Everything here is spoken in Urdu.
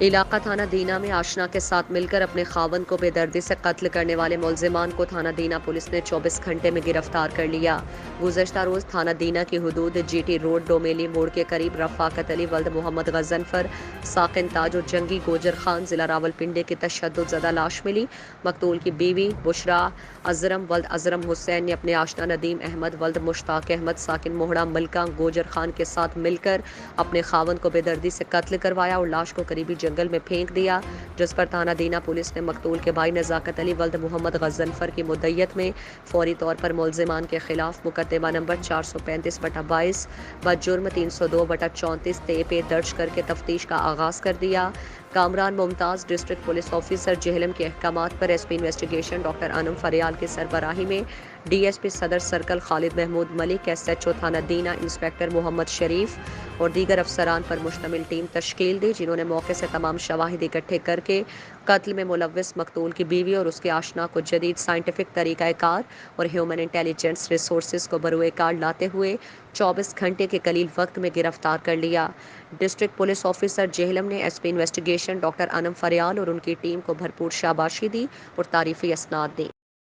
علاقہ تھانہ دینا میں آشنا کے ساتھ مل کر اپنے خاوند کو بے دردی سے قتل کرنے والے ملزمان کو تھانہ دینا پولیس نے 24 گھنٹے میں گرفتار کر لیا۔ گزشتہ روز تھانہ دینا کی حدود جی ٹی روڈ ڈومیلی موڑ کے قریب رفاقت علی ولد محمد غضنفر ساکن تاج اور جنگی گوجر خان ضلع راولپنڈی کی تشدد زدہ لاش ملی۔ مقتول کی بیوی بشرا ازرم ولد ازرم حسین نے اپنے آشنا ندیم احمد ولد مشتاق احمد ساکن موہڑا ملکہ گوجر خان کے ساتھ مل کر اپنے خاوند کو بے دردی سے قتل کروایا اور لاش کو قریبی جنگل میں پھینک دیا، جس پر تھانہ دینا پولیس نے مقتول کے بھائی نزاکت علی ولد محمد غضنفر کی مدعیت میں فوری طور پر ملزمان کے خلاف مقدمہ نمبر 435/22 بجرم 302/34 تے درج کر کے تفتیش کا آغاز کر دیا۔ کامران ممتاز ڈسٹرکٹ پولیس آفیسر جہلم کے احکامات پر ایس پی انویسٹیگیشن ڈاکٹر انم فریال کی سربراہی میں ڈی ایس پی صدر سرکل خالد محمود ملک، ایس ایچ او تھانہ دینا انسپکٹر محمد شریف اور دیگر افسران پر مشتمل ٹیم تشکیل دی، جنہوں نے موقع سے تمام شواہد اکٹھے کر کے قتل میں ملوث مقتول کی بیوی اور اس کے آشنا کو جدید سائنٹیفک طریقہ کار اور ہیومن انٹیلیجنس ریسورسز کو بروئے کار لاتے ہوئے 24 گھنٹے کے قلیل وقت میں گرفتار کر لیا۔ ڈسٹرکٹ پولیس آفیسر جہلم نے ایس پی انویسٹیگیشن ڈاکٹر انم فریال اور ان کی ٹیم کو بھرپور شاباشی دی اور تعریفی اسناد دی۔